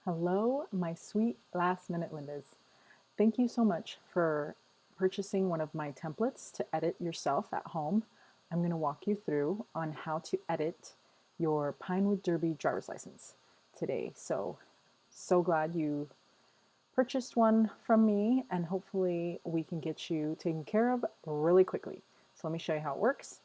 Hello, my sweet last minute Lindas. Thank you so much for purchasing one of my templates to edit yourself at home. I'm going to walk you through on how to edit your Pinewood Derby driver's license today. So glad you purchased one from me, and hopefully we can get you taken care of really quickly. So let me show you how it works.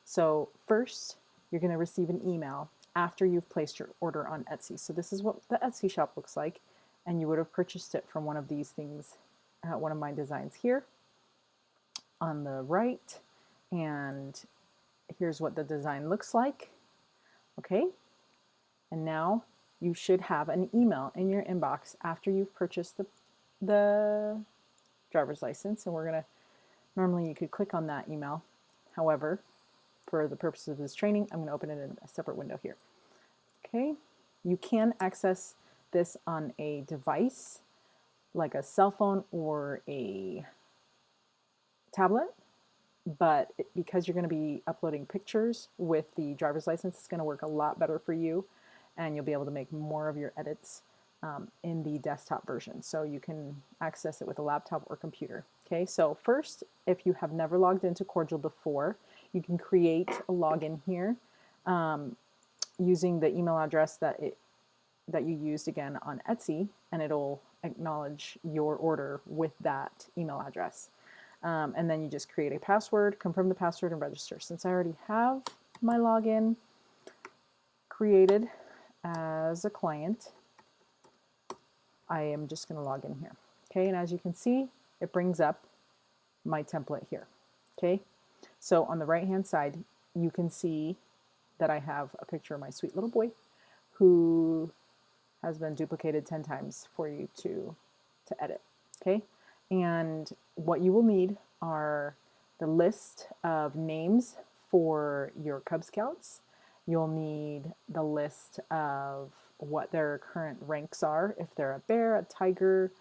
So first, you're going to receive an email after you've placed your order on Etsy. So this is what the Etsy shop looks like, and you would have purchased it from one of these things, one of my designs here on the right, and here's what the design looks like. Okay, and now you should have an email in your inbox after you've purchased the driver's license, and normally you could click on that email. However, for the purposes of this training, I'm going to open it in a separate window here. Okay, you can access this on a device like a cell phone or a tablet, but because you're going to be uploading pictures with the driver's license, it's going to work a lot better for you, and you'll be able to make more of your edits in the desktop version. So you can access it with a laptop or computer. Okay, so first, if you have never logged into Corjl before, you can create a login here using the email address that you used again on Etsy, and it'll acknowledge your order with that email address. And then you just create a password, confirm the password, and register. Since I already have my login created as a client, I am just going to log in here. Okay, and as you can see, it brings up my template here. Okay, so on the right hand side, you can see that I have a picture of my sweet little boy who has been duplicated 10 times for you to edit. Okay, and what you will need are the list of names for your Cub Scouts. You'll need the list of what their current ranks are, if they're a bear, a tiger,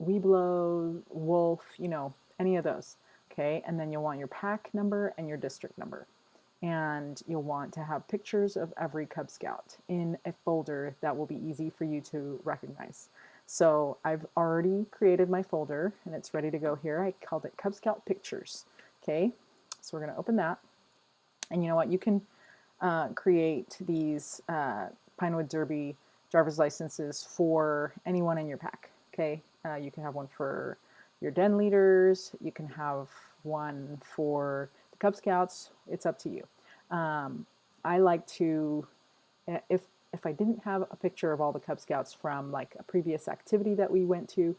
Weeblo, wolf, any of those. Okay, and then you'll want your pack number and your district number. And you'll want to have pictures of every Cub Scout in a folder that will be easy for you to recognize. So I've already created my folder and it's ready to go here. I called it Cub Scout Pictures. Okay, so we're going to open that. And you know what? You can create these Pinewood Derby driver's licenses for anyone in your pack. Okay, you can have one for your den leaders. You can have one for the Cub Scouts. It's up to you. I like to, if I didn't have a picture of all the Cub Scouts from like a previous activity that we went to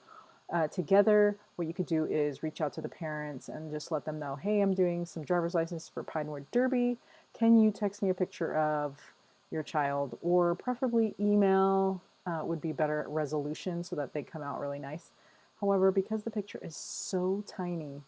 together, what you could do is reach out to the parents and just let them know, hey, I'm doing some driver's license for Pinewood Derby. Can you text me a picture of your child? Or preferably email would be better resolution so that they come out really nice. However, because the picture is so tiny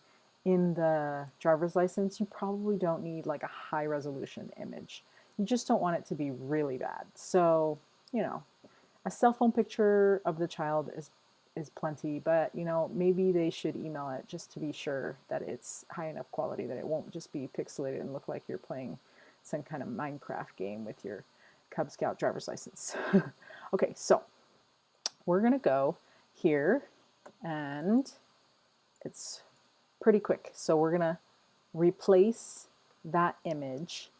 in the driver's license, you probably don't need like a high resolution image. You just don't want it to be really bad. So, a cell phone picture of the child is plenty, but maybe they should email it just to be sure that it's high enough quality that it won't just be pixelated and look like you're playing some kind of Minecraft game with your Cub Scout driver's license. Okay, so we're gonna go here, and it's pretty quick. So we're gonna replace that image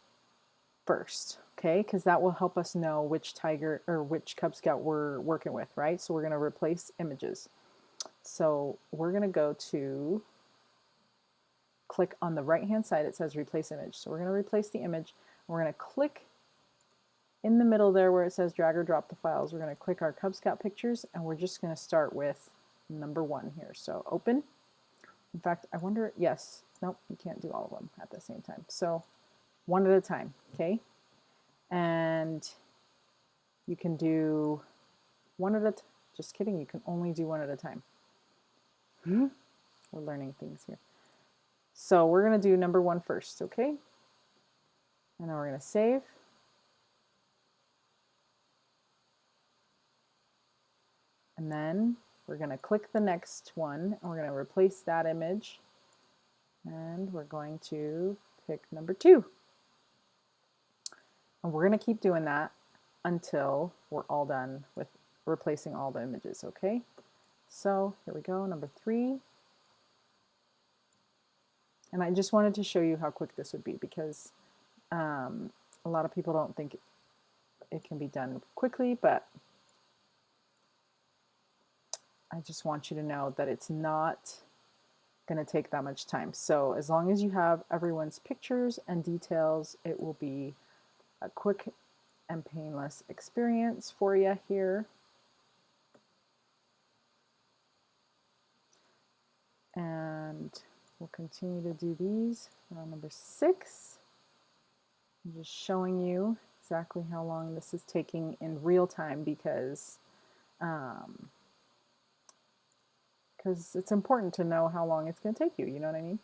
first, okay? Because that will help us know which tiger or which Cub Scout we're working with, right? So we're gonna replace images. So we're gonna go to click on the right hand side. It says replace image. So we're gonna replace the image. We're gonna click in the middle there where it says drag or drop the files. We're gonna click our Cub Scout pictures, and we're just gonna start with number 1 here. So open. In fact, I wonder, yes, nope, you can't do all of them at the same time. So one at a time, okay? And you can do one at a time. Just kidding, you can only do one at a time. We're learning things here. So we're gonna do number 1 first, okay? And then we're gonna save. And then we're going to click the next one, and we're going to replace that image, and we're going to pick number 2. And we're going to keep doing that until we're all done with replacing all the images, okay? So here we go, number 3. And I just wanted to show you how quick this would be because a lot of people don't think it can be done quickly, but I just want you to know that it's not going to take that much time. So as long as you have everyone's pictures and details, it will be a quick and painless experience for you here. And we'll continue to do these. Number 6, I'm just showing you exactly how long this is taking in real time because it's important to know how long it's going to take you, you know what I mean?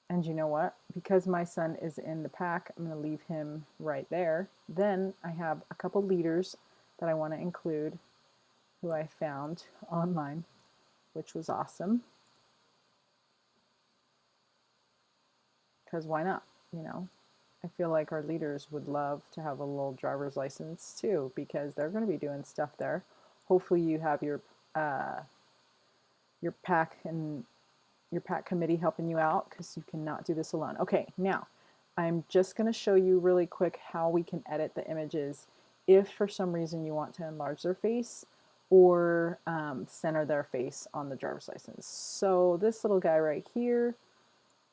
And you know what? Because my son is in the pack, I'm going to leave him right there. Then I have a couple leaders that I want to include who I found online, which was awesome. Because why not, you know? I feel like our leaders would love to have a little driver's license too, because they're going to be doing stuff there. Hopefully you have your pack and your pack committee helping you out because you cannot do this alone. Okay, now I'm just going to show you really quick how we can edit the images if for some reason you want to enlarge their face or center their face on the driver's license. So this little guy right here,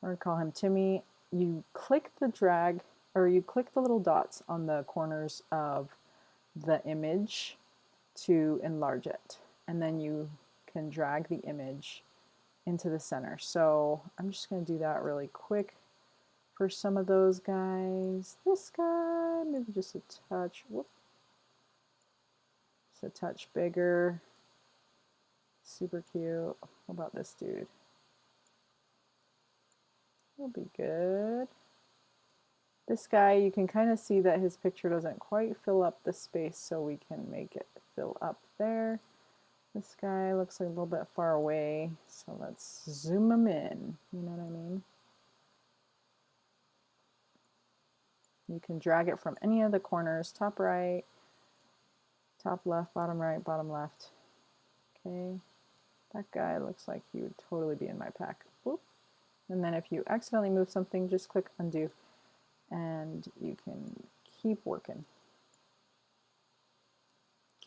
we're going to call him Timmy. You click the drag, or you click the little dots on the corners of the image to enlarge it. And then you can drag the image into the center. So I'm just going to do that really quick for some of those guys. This guy, maybe just a touch, whoop, just a touch bigger. Super cute. What about this dude? Will be good. This guy, you can kind of see that his picture doesn't quite fill up the space, so we can make it fill up there. This guy looks like a little bit far away, so let's zoom him in. You know what I mean? You can drag it from any of the corners, top right, top left, bottom right, bottom left. Okay, that guy looks like he would totally be in my pack. Whoop. And then if you accidentally move something, just click undo and you can keep working.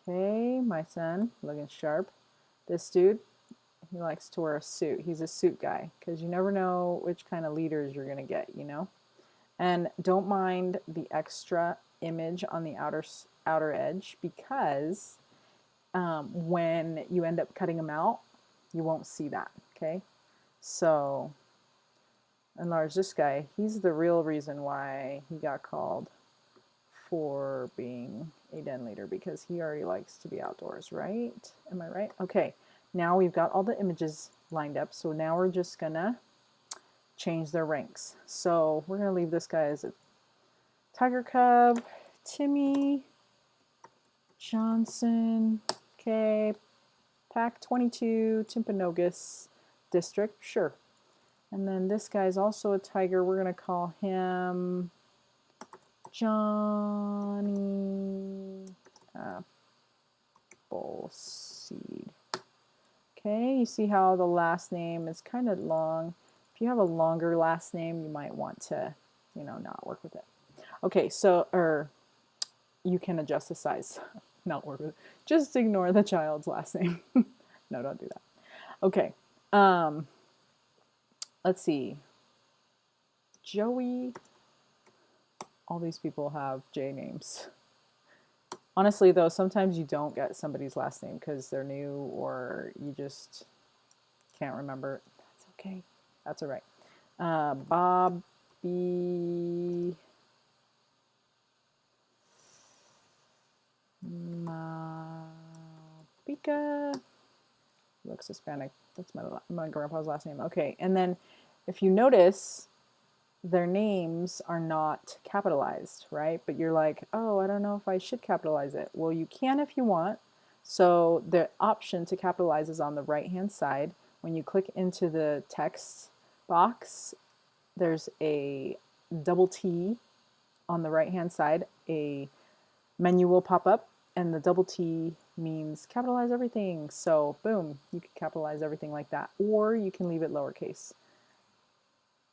Okay, my son, looking sharp. This dude, he likes to wear a suit. He's a suit guy because you never know which kind of leaders you're going to get, you know? And don't mind the extra image on the outer edge because when you end up cutting them out, you won't see that, okay? So enlarge this guy. He's the real reason why he got called for being a den leader because he already likes to be outdoors, right? Am I right? Okay, now we've got all the images lined up. So now we're just gonna change their ranks. So we're gonna leave this guy as a tiger cub, Timmy Johnson, okay, pack 22, Timpanogos district, sure. And then this guy's also a tiger. We're going to call him Johnny Appleseed. Okay, you see how the last name is kind of long. If you have a longer last name, you might want to, you know, not work with it. Okay, so, or you can adjust the size, not work with it. Just ignore the child's last name. No, don't do that. Okay. Let's see. Joey. All these people have J names. Honestly, though, sometimes you don't get somebody's last name because they're new or you just can't remember. That's okay. That's all right. Bobby Malpica. Looks Hispanic. That's my grandpa's last name. Okay, and then if you notice, their names are not capitalized, right? But you're like, oh, I don't know if I should capitalize it. Well, you can if you want. So the option to capitalize is on the right-hand side. When you click into the text box, there's a double T on the right hand side. A menu will pop up, and the double T means capitalize everything. So boom, you can capitalize everything like that, or you can leave it lowercase.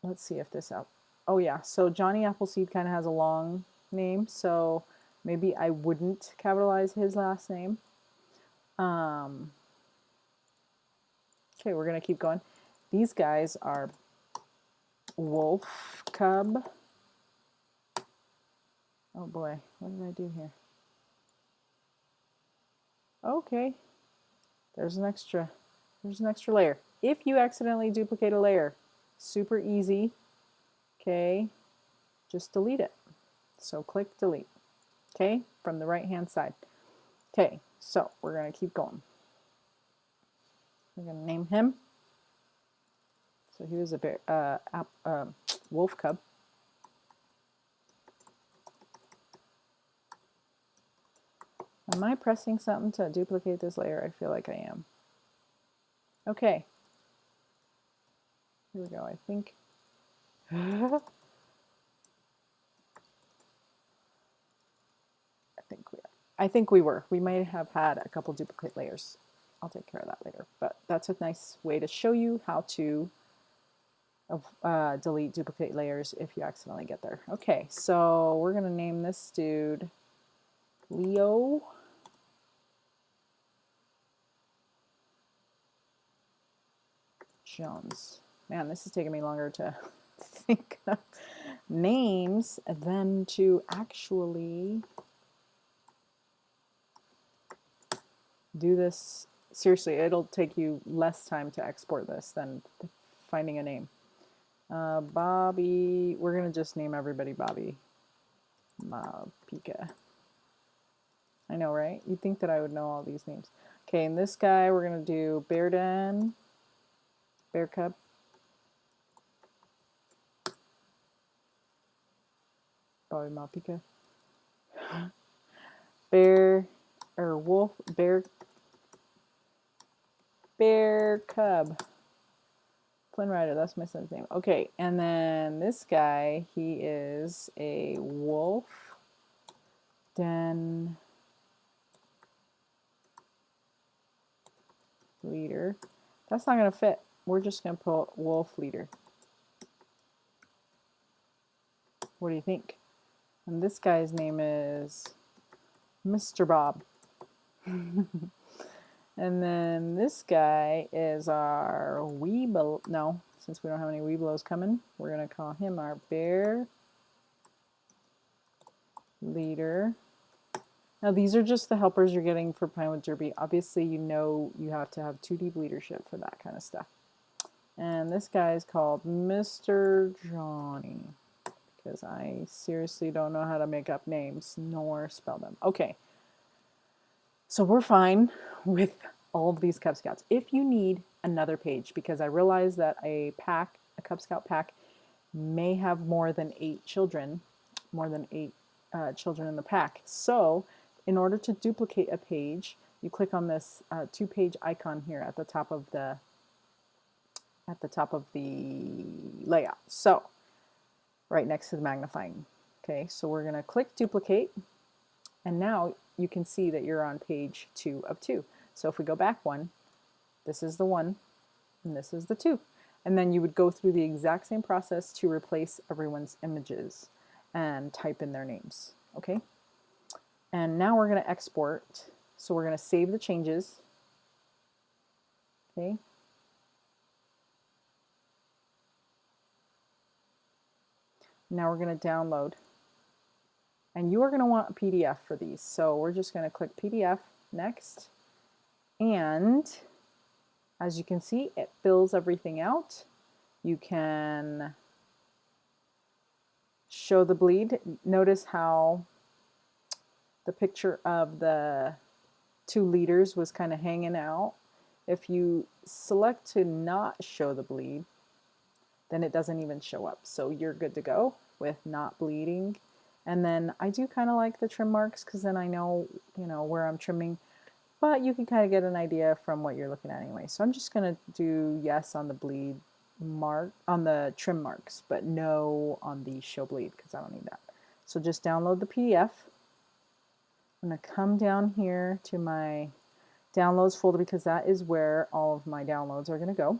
Let's see if this out. Oh yeah, so Johnny Appleseed kind of has a long name, so maybe I wouldn't capitalize his last name. Okay, we're gonna keep going. These guys are Wolf Cub. Oh boy, what did I do here? Okay, there's an extra layer. If you accidentally duplicate a layer, super easy. Okay, just delete it. So click delete. Okay, from the right hand side. Okay, so we're gonna keep going. We're gonna name him. So he was a bear, wolf cub. Am I pressing something to duplicate this layer? I feel like I am. Okay. Here we go, I think. I think we were. We might have had a couple duplicate layers. I'll take care of that later. But that's a nice way to show you how to delete duplicate layers if you accidentally get there. Okay, so we're going to name this dude Leo. Jones. Man, this is taking me longer to think of names than to actually do this. Seriously, it'll take you less time to export this than finding a name. Bobby, we're going to just name everybody Bobby. Pika. I know, right? You'd think that I would know all these names. Okay, and this guy, we're going to do Bear Den, Bear Cub. Bobby Malpika. Bear, or Wolf, Bear Cub. Flynn Rider, that's my son's name. Okay, and then this guy, he is a Wolf Den leader. That's not going to fit. We're just going to put Wolf leader. What do you think? And this guy's name is Mr. Bob. And then this guy is our Weeblo. No, since we don't have any Weeblos coming, we're going to call him our Bear leader. Now these are just the helpers you're getting for Pinewood Derby. Obviously, you know you have to have 2 deep leadership for that kind of stuff. And this guy is called Mr. Johnny, because I seriously don't know how to make up names nor spell them. Okay, so we're fine with all of these Cub Scouts. If you need another page, because I realize that a Cub Scout pack may have more than 8 children, children in the pack. So in order to duplicate a page, you click on this 2-page icon here at the top of the layout. So right next to the magnifying. Okay, so we're going to click duplicate, and now you can see that you're on page 2 of 2. So if we go back one, this is the 1, and this is the 2. And then you would go through the exact same process to replace everyone's images and type in their names. Okay? And now we're going to export. So we're going to save the changes. Okay? Now we're going to download. And you are going to want a PDF for these. So we're just going to click PDF, next. And as you can see, it fills everything out. You can show the bleed. Notice how the picture of the 2 leaders was kind of hanging out. If you select to not show the bleed, then it doesn't even show up. So you're good to go with not bleeding. And then I do kind of like the trim marks, because then I know, where I'm trimming. But you can kind of get an idea from what you're looking at anyway. So I'm just going to do yes on the bleed mark on the trim marks, but no on the show bleed because I don't need that. So just download the PDF. I'm going to come down here to my downloads folder because that is where all of my downloads are going to go.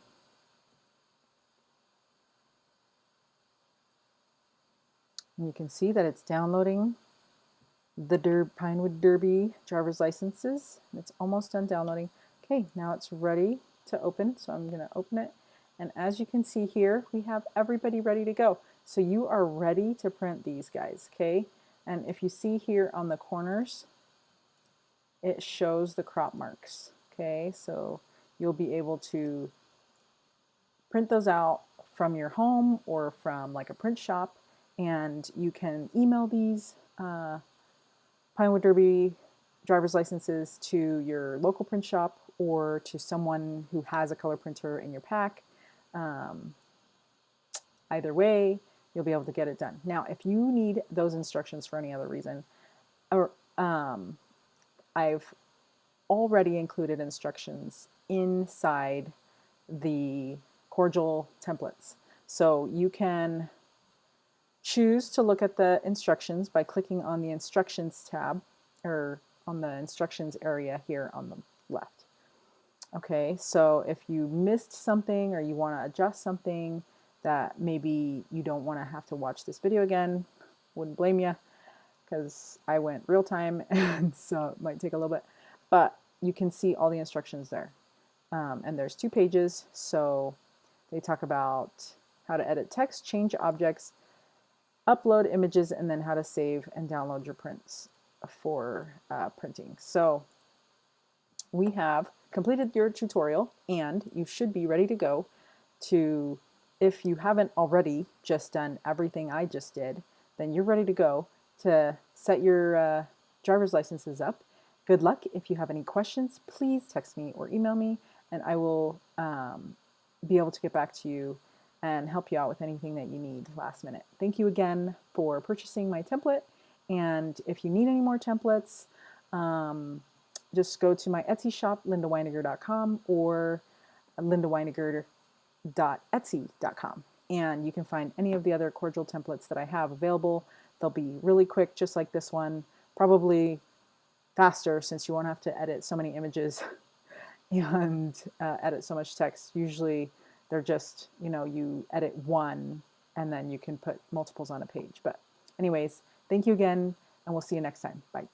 And you can see that it's downloading the Pinewood Derby driver's licenses. It's almost done downloading. Okay, now it's ready to open, so I'm going to open it. And as you can see here, we have everybody ready to go. So you are ready to print these guys, okay? And if you see here on the corners, it shows the crop marks, okay? So you'll be able to print those out from your home or from like a print shop, and you can email these Pinewood Derby driver's licenses to your local print shop or to someone who has a color printer in your pack. Either way, you'll be able to get it done. Now, if you need those instructions for any other reason, or I've already included instructions inside the Corjl templates. So you can choose to look at the instructions by clicking on the instructions tab or on the instructions area here on the left. Okay, so if you missed something or you want to adjust something that maybe you don't want to have to watch this video again, wouldn't blame you because I went real time and so it might take a little bit, but you can see all the instructions there. And there's 2 pages, so they talk about how to edit text, change objects, upload images, and then how to save and download your prints for printing. So we have completed your tutorial and you should be ready to go to, if you haven't already just done everything I just did, then you're ready to go to set your driver's licenses up. Good luck. If you have any questions, please text me or email me and I will be able to get back to you and help you out with anything that you need last minute. Thank you again for purchasing my template, and if you need any more templates, just go to my Etsy shop, lindawinegar.com, or lindawinegar.etsy.com, and you can find any of the other Corjl templates that I have available. They'll be really quick, just like this one, probably faster since you won't have to edit so many images and edit so much text. Usually they're just, you edit one and then you can put multiples on a page. But anyways, thank you again, and we'll see you next time. Bye.